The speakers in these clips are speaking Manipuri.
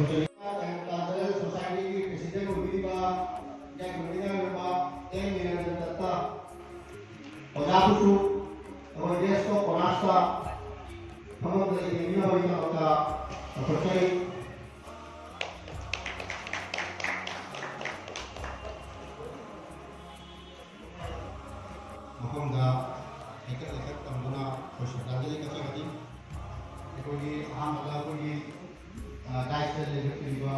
सोसाइटी की प्रेसिडेंट होगी बा या गुड़िया में बा एक मिनट तक और आप उसको और देश को कोनास्ता हम लोग ये मिला हुआ है का परचय हम दा एक तमना सोशल का चीज़ कोई हम अगर कोई डाइटर लेकर के बा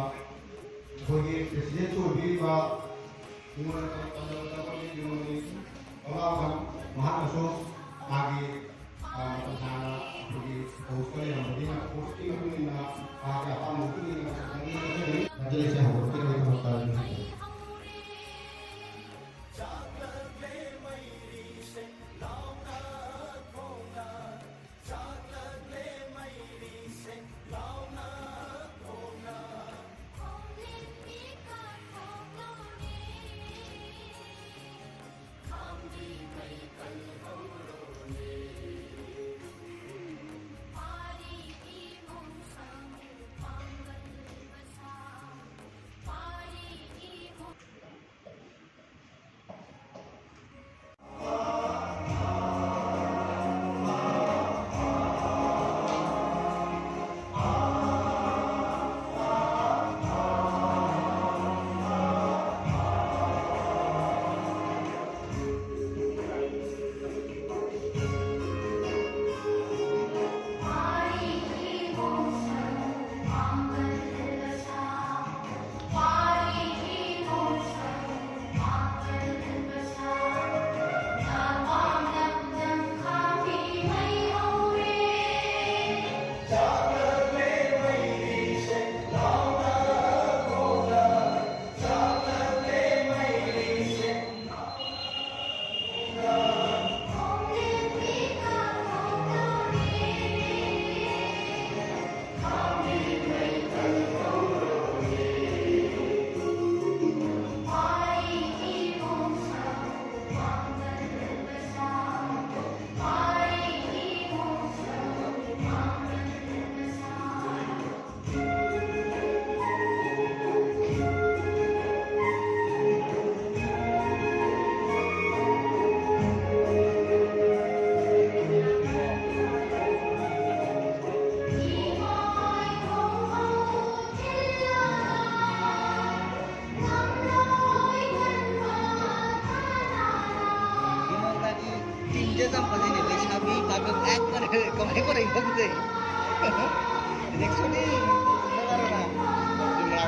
कोई प्रेसिडेंट को भी बा इन्होंने कोई इन्होंने और हम महानसो आगे प्रधान कोई पोस्ट करे हम भी ना पोस्टिंग भी ना आगे अपन मुक्ति ना जल्दी से हम होते हैं होता है Kemarin kau dah ikut tu. Next ni, mana mana?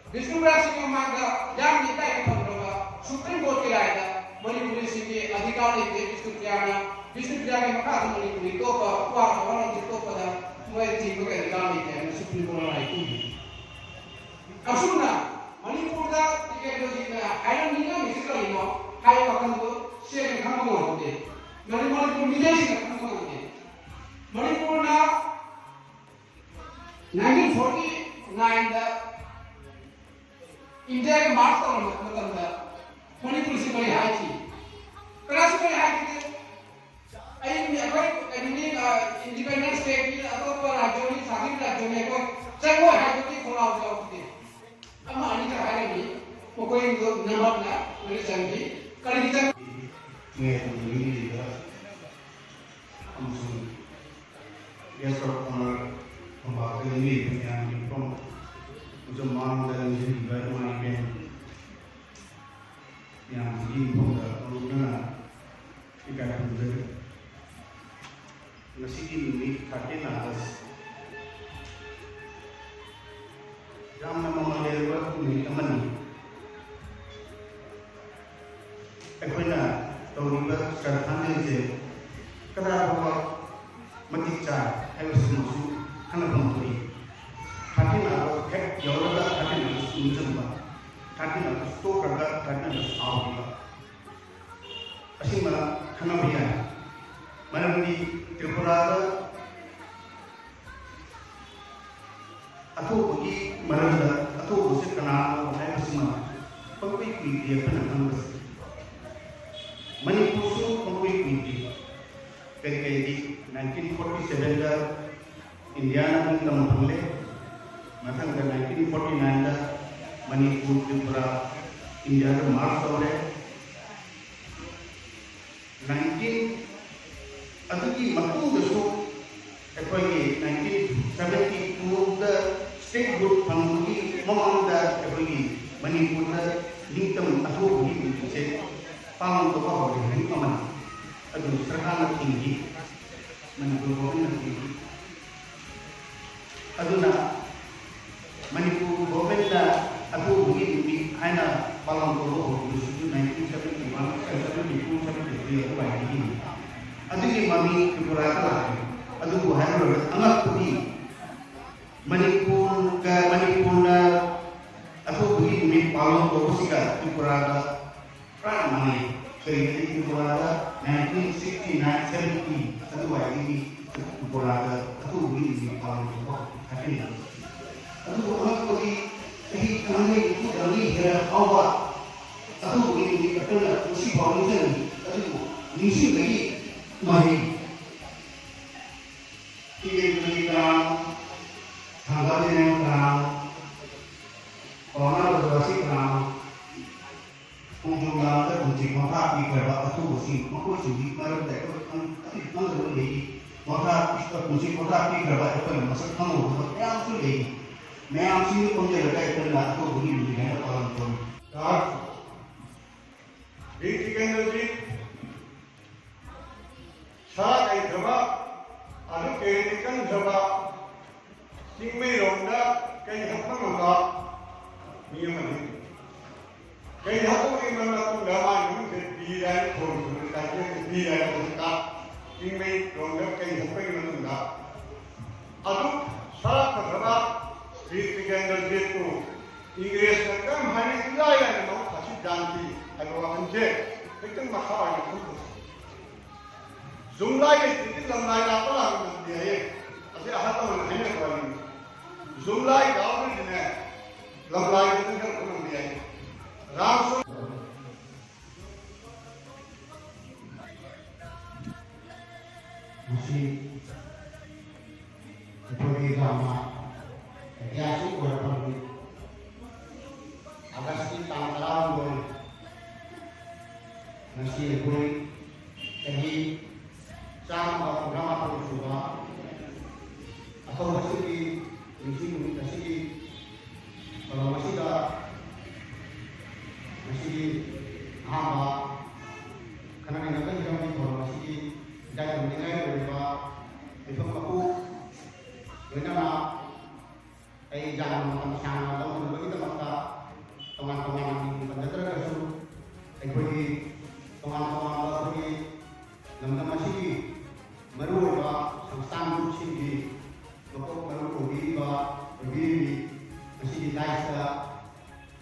Bisnubrah Singh Mangga yang ditai kepada Supreme Court kira Manipuri Singh अधिकार लेते विष्णुप्रिया के मकान मणिपुरी तो पर वाला जितो पर मैं चीज को अधिकार लेते हैं सुप्रीम कोर्ट में आई अब सुनना मणिपुर का टेक्नोलॉजी का आयरन निका मिसिकल इनो हाई वकन को शेयर में हम होते मणिपुर मिलेश में हम होते मणिपुर ना 1949 दा इंडिया के मार्च तक मतलब दा मणिपुर से बड़ी हाई थी क्लास में हाई थी independent state atau राज्यों में शासन राज्यों में कोई चाहे वो है जो कि खोला हुआ होते हैं अब आने का है नहीं वो कोई नंबर ना मेरे संगी कल इधर मैं तो नहीं दिया हम सुन ये सब हम बात करेंगे दुनिया में कौन जो मान करेंगे इधर हमारी बहन यहाँ की होगा और ना इधर हम Nasi ini kakek nafas. Jam nama malaysia pun ni teman. Aku nak tahu juga sekarang ni je. Kerana bahawa mati cah, aku semua kan pemberi. Kakek nafas, kakek jauh dah kakek nafas macam apa? Kakek nafas tu kerja kakek nafas awal. Asyik mana kan biar. Mana ni Tripura atau bagi mana atau usia kenal orang semua pengikut dia pernah angkat Manipur tu pengikut dia kerana di 1947 dah Indiana pun kamu boleh macam ke 1949 dah Manipur Tripura India tu march oleh 19 Atau matung besok, apa ini 1972 the state group panggi memanda apa ini Manipur the lingkam atau ini macam pang tu apa ini aman, aduh serhana tinggi, Manipur government tinggi, aduh na Manipur government dah atau ini hanya palang tolo itu 1971, 1972 aku bayar ini. Aduh mami Tripura aduh bukan orang anggap pergi Manipur ke Manipur na atau pergi mi palang tu sihkan Tripura pernah mami kerana Tripura 1969 70 aduh ini Tripura atau pergi mi palang tu tapi aduh anggap pergi kami itu kami awak atau pergi kerana mesti palang ni aduh mesti lagi Mahi, ini berita tanggal ini terang, orang berdoa terang, kunjungan terkunci maka ibarat itu bersih, maka suci malam itu kan lagi, maka kunci maka ibarat itu masuk kamu, yang sulit, yang sini penjaga itu nak tu begini dengan orang pun. Tak, di teknologi Saat ay dhaba, anu kaitan dhaba, tingmei ronda kay hapang ronda, niya mani. Kay hapang ni mana tu laman yung biran thon, kaya biran ronda, tingmei ronda kay hapang ronda. Anu saat dhaba, di tinggal itu, Inggris nakam hari ilayan mau kasih janji, agak anje, itu makanya tu. Zumlai itu lamlai apa lah dia ye, asal ahad tu mana ni kau ini. Zumlai kau ni ni, lamlai itu kan kau dia ye. Ramsun masih seperti drama, ya sih orang pergi. Agak sedikit tanggalan boleh, masih boleh, jadi sama programa persuara atau masih di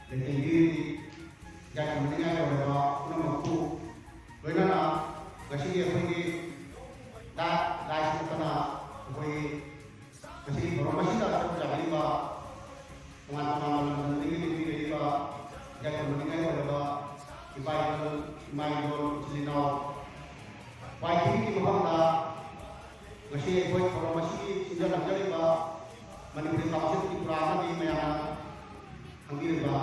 ꯂꯩꯇꯦꯡꯕꯤꯔꯤ ꯌꯥꯏꯐꯅꯤꯡꯉꯥꯏ ꯑꯣꯏꯔꯕ ꯄꯨꯝꯅꯃꯛꯄꯨ ꯂꯣꯏꯅꯅ ꯉꯁꯤꯒꯤ ꯑꯩꯈꯣꯏꯒꯤ ꯂꯥꯏꯁꯤ ꯅꯠꯇꯅ ꯑꯩꯈꯣꯏꯒꯤ ꯉꯁꯤꯒꯤ ꯊꯧꯔꯝ ꯑꯁꯤꯗ ꯁꯔꯨꯛ ꯌꯥꯕꯤꯔꯤꯕ ꯇꯣꯉꯥꯟ ꯇꯣꯉꯥꯟꯕ ꯂꯝꯗꯝꯗꯒꯤ ꯂꯩꯕꯤꯔꯤꯕ ꯌꯥꯏꯐꯅꯤꯡꯉꯥꯏ ꯑꯣꯏꯔꯕ ꯏꯄꯥ ꯏꯃꯥ ꯏꯗꯣꯜ ꯏꯆꯤꯜ ꯏꯅꯥꯎ ꯈ꯭ꯋꯥꯏꯗꯒꯤ ꯃꯐꯝꯗ ꯉꯁꯤ ꯑꯩꯈꯣꯏ ꯊꯧꯔꯝ ꯑꯁꯤꯒꯤ ꯁꯤꯟꯖ ꯃꯅꯤꯄꯨꯔꯤ ꯀꯥꯎꯟꯁꯤꯜ ꯇ꯭ꯔꯤꯄꯨꯔꯥ ꯑꯃꯗꯤ ꯃꯌꯥꯝꯅ ꯈꯪꯕꯤꯔꯤꯕ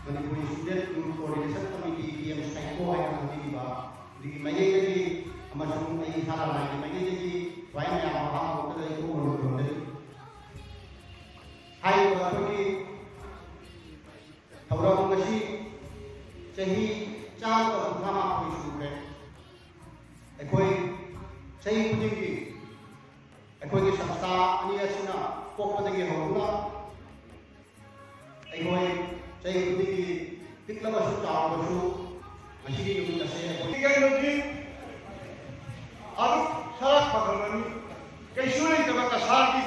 ꯃꯅꯤꯄꯨꯔꯤ ꯁ꯭ꯇꯨꯗꯦꯟꯠ ꯌꯨꯠ ꯀꯣꯑꯣꯔꯗꯤꯅꯦꯁꯟ ꯀꯃꯤꯇꯤ PM ꯁꯥꯏꯀꯣ ꯍꯥꯏꯅ ꯈꯪꯕꯤꯔꯤꯕ ꯑꯗꯒꯤ ꯃꯥꯏꯀꯩꯗꯒꯤ ꯑꯃꯁꯨꯡ ꯑꯩ ꯏꯁꯥꯅ ꯂꯥꯏꯒꯤ ꯃꯥꯏꯀꯩꯗꯒꯤ ꯈ꯭ꯋꯥꯏ ꯃꯌꯥꯝ ꯑꯍꯥꯟꯕꯗ ꯏꯄꯨꯔꯣꯝꯗꯒꯤ ꯍꯥꯏꯔꯤꯕ ꯑꯩꯈꯣꯏꯒꯤ ꯊꯧꯔꯝ ꯑꯁꯤ ꯆꯍꯤ 134 ꯁꯨꯈ꯭ꯔꯦ ꯑꯩꯈꯣꯏ ꯆꯍꯤ ꯈꯨꯗꯤꯡꯒꯤ ꯑꯩꯈꯣꯏꯒꯤ ꯁꯪꯁꯊꯥ ꯑꯅꯤ ꯑꯁꯤꯅ ꯄꯣꯛꯄꯗꯒꯤ ꯍꯧꯔꯒ ꯑꯩꯈꯣꯏ ꯆꯍꯤ ꯈꯨꯗꯤꯡꯒꯤ ꯄꯤꯛꯂꯕꯁꯨ ꯆꯥꯎꯔꯕꯁꯨ ꯃꯁꯤꯒꯤ ꯅꯨꯃꯤꯠ ꯑꯁꯤ ꯑꯩꯈꯣꯏ ꯀꯩꯅꯣꯗꯤ ꯑꯗꯨꯝ ꯁꯔꯛ ꯐꯒꯠꯂꯅꯤ ꯀꯩꯁꯨ ꯂꯩꯇꯕ ꯀꯁꯥꯔꯒꯤ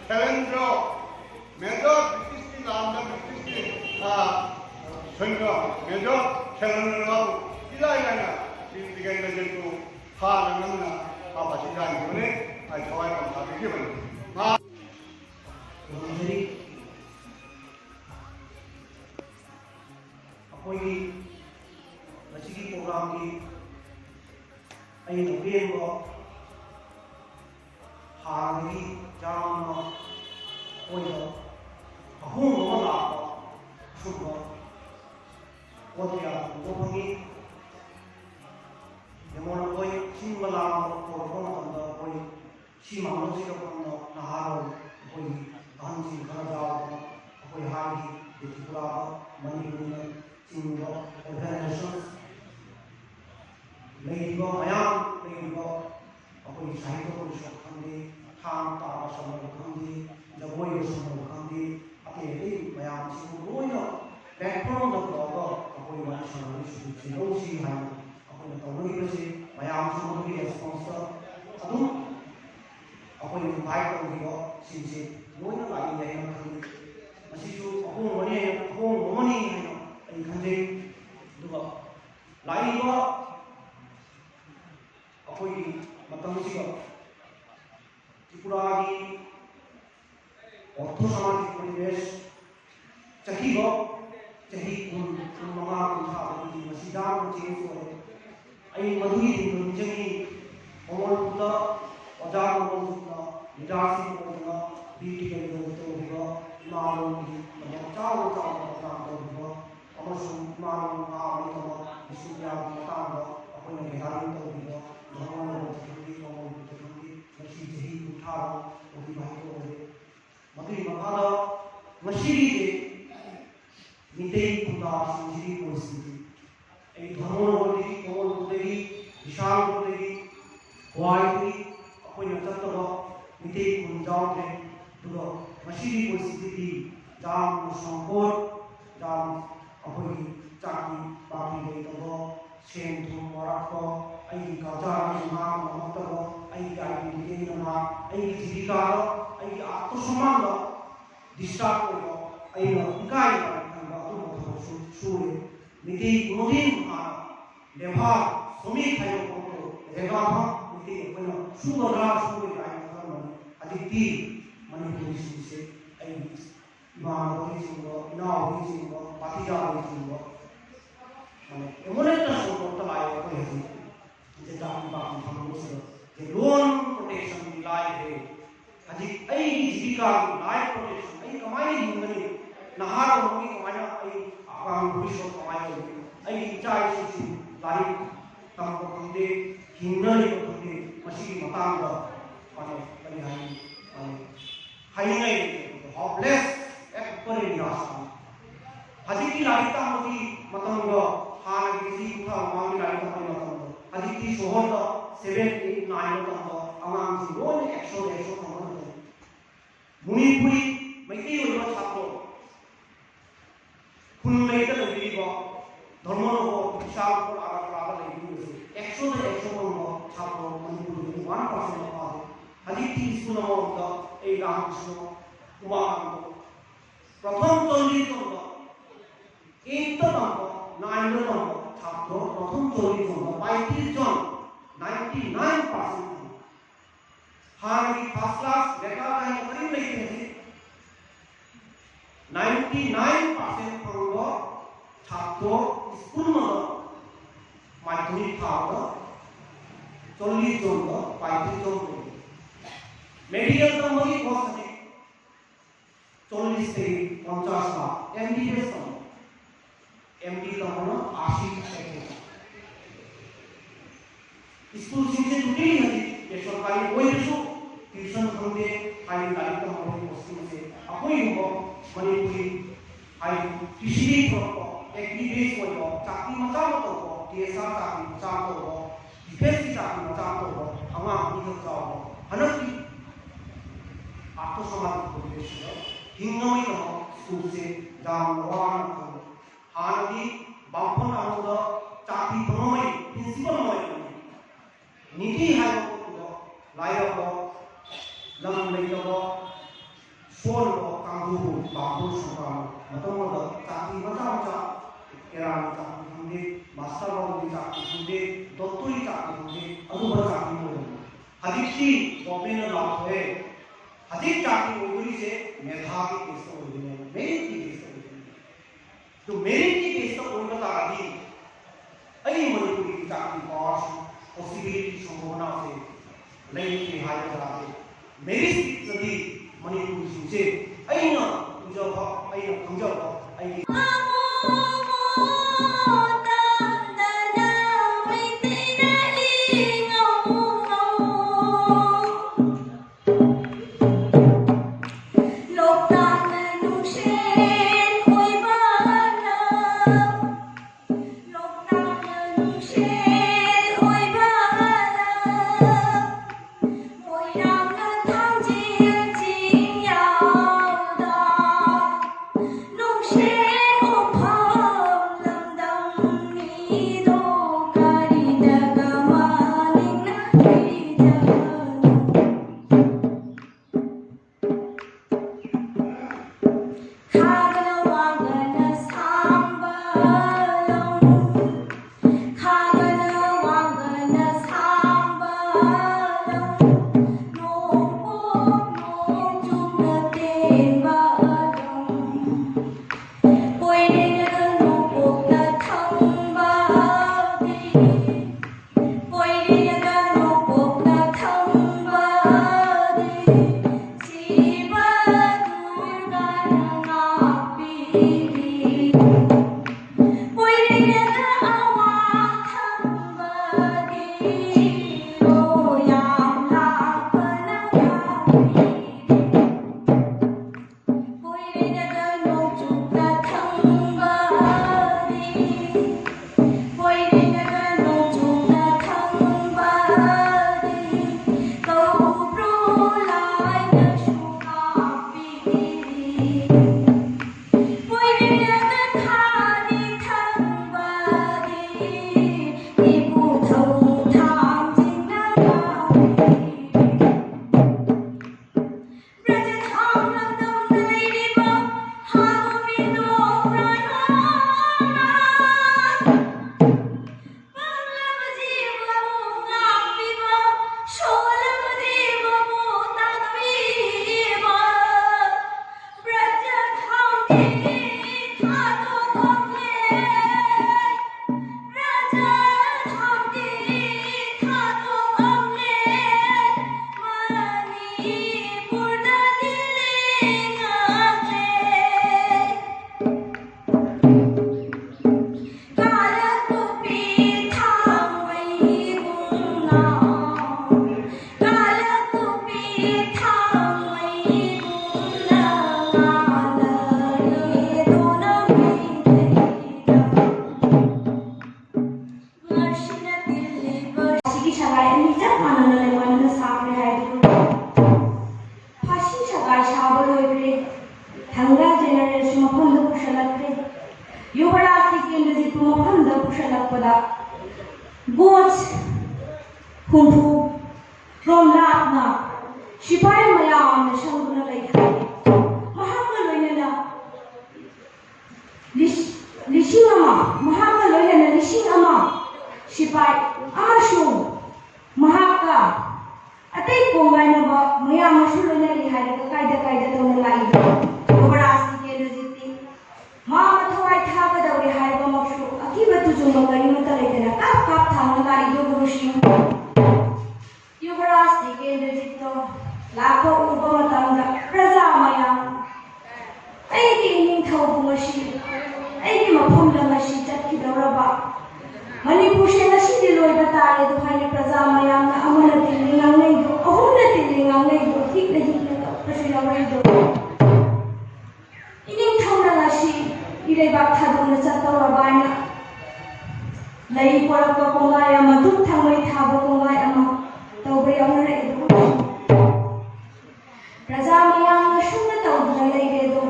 ꯁꯦꯂꯦꯟꯗ꯭ꯔꯣ ꯃꯦꯖꯔ ꯕ꯭ꯔꯤꯇꯤꯁꯀꯤ ꯂꯥꯟꯗ ꯕ꯭ꯔꯤꯇꯤꯁꯀꯤ ꯁꯩꯅ ꯃꯦꯖꯔ ꯁꯦꯂꯦꯟꯗ꯭ꯔꯣ 이라이 라이나 지금 이제 또 하나는 아버지가 이번에 저와의 감사를 기원합니다. 여러분들이 ꯑꯩꯈꯣꯏꯒꯤ ꯃꯁꯤꯒꯤ ꯄ꯭ꯔꯣꯒ꯭ꯔꯥꯝꯒꯤ ꯑꯩꯅ ꯄꯦꯟꯕ ꯍꯥꯟꯅꯗꯒꯤ ꯌꯥꯝꯅ ꯑꯩꯈꯣꯏꯗ ꯑꯍꯣꯡꯕ ꯑꯃ ꯂꯥꯛꯄ ꯑꯁꯨꯝꯕ ꯄꯣꯠ ꯀꯌꯥ ꯎꯕ ꯐꯪꯉꯤ ꯌꯦꯡꯉꯣ ꯑꯩꯈꯣꯏ ꯁꯤꯟꯕ ꯂꯥꯡꯕ ꯇꯧꯔꯛꯄ ꯃꯇꯝꯗ ꯑꯩꯈꯣꯏ ꯁꯤ ꯃꯥꯡꯂꯣꯝꯁꯤꯗ ꯐꯪꯕ ꯅꯍꯥꯔꯣꯜ ꯑꯩꯈꯣꯏꯒꯤ ꯑꯍꯟꯁꯤꯡ ꯈꯔ ꯌꯥꯎꯕ ꯑꯩꯈꯣꯏ ꯍꯥꯏꯒꯤ ꯇ꯭ꯔꯤꯄꯨꯔꯥꯗ ꯃꯅꯤꯄꯨꯔꯅ ꯆꯤꯡꯕ ꯑꯣꯔꯒꯅꯥꯏꯖꯦꯁꯟ ꯂꯩꯔꯤꯕ ꯃꯌꯥꯝ ꯂꯩꯔꯤꯕ ꯑꯩꯈꯣꯏꯒꯤ ꯁꯥꯍꯤꯇ꯭ꯌ ꯄꯔꯤꯁꯠ ꯈꯪꯗꯦ ꯊꯥꯡ ꯇꯥꯕ ꯁꯝꯕ ꯈꯪꯗꯦ ꯖꯒꯣꯏꯒ ꯁꯝꯕ ꯈꯪꯗꯦ ꯑꯇꯩ ꯑꯇꯩ ꯃꯌꯥꯝꯁꯤꯕꯨ ꯂꯣꯏꯅ ꯄ꯭ꯂꯦꯠꯐꯣꯝꯗ ꯄꯨꯔꯛꯑꯒ ꯑꯩꯈꯣꯏ ꯋꯥꯔꯤ ꯁꯥꯟꯅꯔꯤꯁꯤ ꯁꯤꯟꯗꯧꯁꯤ ꯍꯥꯏꯅ ꯑꯩꯈꯣꯏꯅ ꯇꯧꯅꯔꯤꯕꯁꯤ ꯃꯌꯥꯝꯁꯨ ꯃꯗꯨꯒꯤ ꯔꯦꯁꯄꯣꯟꯁꯇ ꯑꯗꯨꯝ ꯑꯩꯈꯣꯏꯅ ꯏꯟꯚꯥꯏꯠ ꯇꯧꯈꯤꯕ ꯁꯤꯡꯁꯤ ꯂꯣꯏꯅ ꯂꯥꯛꯏ ꯍꯥꯏꯅ ꯈꯜꯂꯤ ꯃꯁꯤꯁꯨ ꯑꯍꯣꯡꯕꯅꯤ ꯍꯥꯏꯅ ꯑꯍꯣꯡꯕ ꯑꯃꯅꯤ ꯍꯥꯏꯅ ꯑꯩ ꯈꯟꯖꯩ ꯑꯗꯨꯒ ꯂꯥꯛꯏꯕ ꯑꯩꯈꯣꯏꯒꯤ ꯃꯇꯝꯁꯤꯒ ꯇ꯭ꯔꯤꯄꯨꯔꯥꯒꯤ ꯑꯣꯔꯊꯣ ꯁꯃꯥꯖꯤक परिवेश ꯆꯍꯤꯕ ꯆꯍꯤ 15-30ꯗꯒꯤ ꯃꯁꯤ ꯌꯥꯝꯅ ꯆꯦꯟꯖ ꯑꯣꯏꯔꯦ ꯑꯩ ꯃꯗꯨꯒꯤ ꯅꯤꯡꯁꯤꯡꯉꯤ ꯃꯉꯣꯟꯗ ꯑꯣꯖꯥ ꯃꯉꯣꯟꯗ ꯂꯤꯗꯔꯁꯤꯞ ꯑꯣꯏꯗꯅ ꯕꯤꯇꯤꯒꯤ ꯇꯧꯔꯤꯕ ꯏꯃꯥꯂꯣꯟꯒꯤ ꯆꯥꯎꯅ ꯆꯥꯎꯅ ꯄ꯭ꯔꯣꯒ꯭ꯔꯥꯝ ꯇꯧꯔꯤꯕ ꯑꯃꯁꯨꯡ ꯏꯃꯥꯂꯣꯟ ꯉꯥꯡꯕꯒꯤꯗꯃꯛ ꯕꯤꯁꯅꯨꯄꯨꯔꯒꯤ ꯃꯇꯥꯡꯗ ꯑꯩꯈꯣꯏꯅ ꯒꯦꯗꯔꯤꯡ ꯇꯧꯔꯤꯕ ꯙꯔꯃꯒꯤ ꯃꯉꯣꯟꯗꯒꯤ ꯉꯁꯤ ꯆꯍꯤ 30 ꯑꯣꯏꯕ ꯍꯥꯏꯕ ꯑꯣꯏꯔꯦ ꯃꯗꯨꯒꯤ ꯃꯈꯥꯗ ꯉꯁꯤꯒꯤ ꯃꯤꯇꯩ ꯈꯨꯟꯗꯥꯁꯤꯡꯁꯤꯒꯤ ꯄꯨꯟꯁꯤꯗꯤ ꯑꯩ ꯙꯔꯃꯒꯤ ꯃꯉꯣꯟꯗꯒꯤ ꯕꯤꯁꯥꯜꯄꯨꯔꯗꯒꯤ ꯈ꯭ꯋꯥꯏꯗꯒꯤ ꯑꯩꯈꯣꯏꯅ ꯆꯠꯇꯕ ꯃꯤꯇꯩ ꯈꯨꯟ ꯌꯥꯎꯗ꯭ꯔꯦ ꯑꯗꯨꯒ ꯃꯁꯤꯒꯤ ꯄꯨꯟꯁꯤꯗꯤ ꯌꯥꯝꯅ ꯁꯪꯄꯣꯠ ꯌꯥꯝ ꯑꯩꯈꯣꯏꯒꯤ ꯆꯥꯛꯀꯤ ꯄꯥꯛꯀꯤ ꯂꯩꯇꯕ ꯁꯦꯟ ꯊꯨꯝ ꯋꯥꯔꯛꯄ ꯑꯩꯒꯤ ꯀꯜꯆꯔꯒꯤ ꯉꯥꯡꯕ ꯉꯝꯃꯛꯇꯕ ꯑꯩꯒꯤ ꯑꯥꯏꯗꯦꯟꯇꯤꯇꯤꯅ ꯑꯩꯒꯤ ꯖꯤꯕꯤꯀꯥꯗ ꯑꯩꯒꯤ ꯑꯥꯠꯃꯁꯝꯃꯥꯟꯗ ꯗꯤꯁꯇꯔꯕ ꯑꯣꯏꯕ ꯑꯩꯅ ꯏꯀꯥꯏꯕ ꯈꯟꯕ ꯑꯗꯨꯒꯨꯝꯕ ꯊꯕꯛꯁꯨ ꯁꯨꯔꯦ ꯃꯤꯇꯩ ꯃꯔꯤꯡ ꯍꯥꯟꯅ ꯂꯦꯝꯍꯥꯜ ꯁꯣꯃꯤꯛ ꯍꯥꯏꯕ ꯄꯣꯠꯇꯣ ꯔꯦꯒꯥꯐꯝ ꯃꯤꯇꯩ ꯑꯩꯈꯣꯏꯅ ꯁꯨꯒꯗ꯭ꯔꯥ ꯁꯨꯔꯣꯏ ꯀꯥꯏꯅ ꯈꯜꯂꯝꯕꯅꯤ ꯍꯧꯖꯤꯛꯇꯤ ꯃꯅꯤꯄꯨꯔꯤꯁꯤꯡꯁꯦ ꯑꯩꯒꯤ 이마어디진거 이나어디진거 바티자어디진거 에모네타 소토타 라이어 거야지 이제 다음 방법으로 론 프로텍션 라이에 아직 아이 지비가 라이 프로텍션 아이 그만이 있는 나하라 우리 그만이 아이 아방 부리쇼 그만이 아이 자이시 라이 담고 근데 긴너리 근데 마시기 마땅다 아니 아니 하이나이 hopeless परिणाम हजिकी लाइटा मुझी मतंग हान किसी उठा मांगी लाइटा पर मतंग हजिकी सोहर द 7 8 9 मतंग अमांग सी रोन 100 मतंग मुनिपुरी मैती ओइबा छात्रो खुन लेता लगिबा धर्मनो विशाल को आगा लगिबो 100 मतंग छात्रो मुनिपुरी 1% पादे हजिकी स्कूल द ए राम कृष्ण उमा प्रथम 40 জন 8 নম্বর 9 নম্বর ছাত্র প্রথম 40 জন 35 জন 99% हालांकि फर्स्ट क्लास देखा है करीब नहीं है 99% फंगो छात्र स्कूल में माध्यमिक था 40 জন 35 জন मेडिकल नंबर की बहुत है 40 से 50 का एमबीबीएस का एमडी का होना 80 स्कूल से छुट्टी नहीं ये सरकारी कोई भी ट्यूशन होंगे हाई कार्यक्रम होंगे उसमें से अकोई हो मणिपुरी हाई किसी भी को एक्टिविटीज को हो चाकरी मचा तो हो टीएसआर चाकरी मचा तो हो डिफेंस की चाकरी मचा तो हो हमारा निकल जाओ हनक की आपको समाज को देश है हिंगोई तो स्कूल से जाम वान को हानी बापन आउट चाकरी बनोई प्रिंसिपल बनोई नीति है लायको लम लेको सोल को कांगू बापू सुका मतलब चाकरी मचा केरान चाकरी होंगे मास्टर होंगे चाकरी होंगे डॉक्टरी चाकरी होंगे अदुबर चाकरी होंगे हदिकी गवर्नमेंट लाभ है हदिक चाकरी होगी से मेधावी केस होगी मेरिट की केस होगी तो मेरिट की केस तो कोई बता दी अई मणिपुरी की चाकरी पास पॉसिबिलिटी संभावना से नहीं के हाई कराते मेरी स्थिति मणिपुरी से अई ना जब अई ना पंजाब अई गोच हुंफु रोमलापना सिपाही मयाम संगुना लेखा महात्मा लोइना लिसिंग अमा महाका लोयना लिसिंग अमा सिपाई अमसुंग महाका अतै कोंगाइनबा मयामसु लोयना लिहायगा कायदा कायदा तौना लाइदो गोबरास केन्द्रजिति मा मथवाय थागदौरे हायबा मक्सु अकिबा तुजुंगा करिमता लेतना काप काप थांगा लाइदो गुरुसिंग युवराज केन्द्रजितो लाखो उबा मतंगा प्रजा मयाम अैगी निंथौबुंगसी अैगी मफमदंगसी चटखिदौरबा मणिपुर से ngasi लोइबा तारे दो हायने प्रजा मयामना अमना तिलिंगांगैदो अहुमना तिलिंगांगैदो हिकना हिकना प्रसु यावरैदो इनिंग थौना ngasi इरेबा थादुना चतौरबायना लई पोरकपा कोंगाय अमा दुक थांगै थाबा कोंगाय अमा तौबा यावरैदो प्रजा मयामना सुंना तौदुना लैरेदो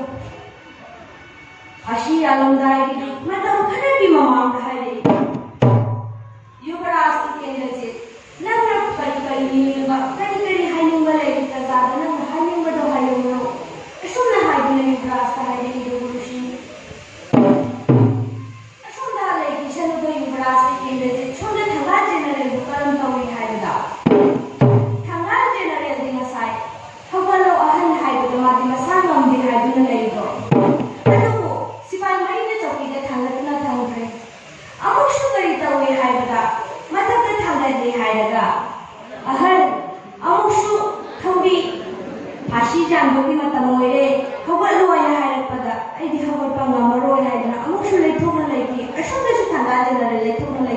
अशी यालंदायगी मतम खरगी ममांग हायरे युवराज केन्द्रजे नंग करी नींगा करी हायनिंगा लेगी प्रजादा नंग हायनिंगा दो हायनिंगा असुमना हायदिना युवराज का हायदिना गुरुशी असुमना लेगी सनुदो युवराज केन्द्रजे सोना थंगा जेनरल बुकरम तौरी हायदा थंगा जेनरल दिना साय हवलो अहन हायदो मादि मसान लमदि हायदुना लेगो अदुको सिपाई मरिने चौकीदा थंगतुना थंगरे अमुक्सु करी तौरी हायदा मतकता थांगदे हायरगा अहन अमुक्सु थौरी फाशी जानबगी मतम ओइरे हवलो आया हायरपदा ऐदि हवलपा ngamaro हायदना अमुक्सु लेथोना लेथि असुमदसु थांगा जेनरल लेथोना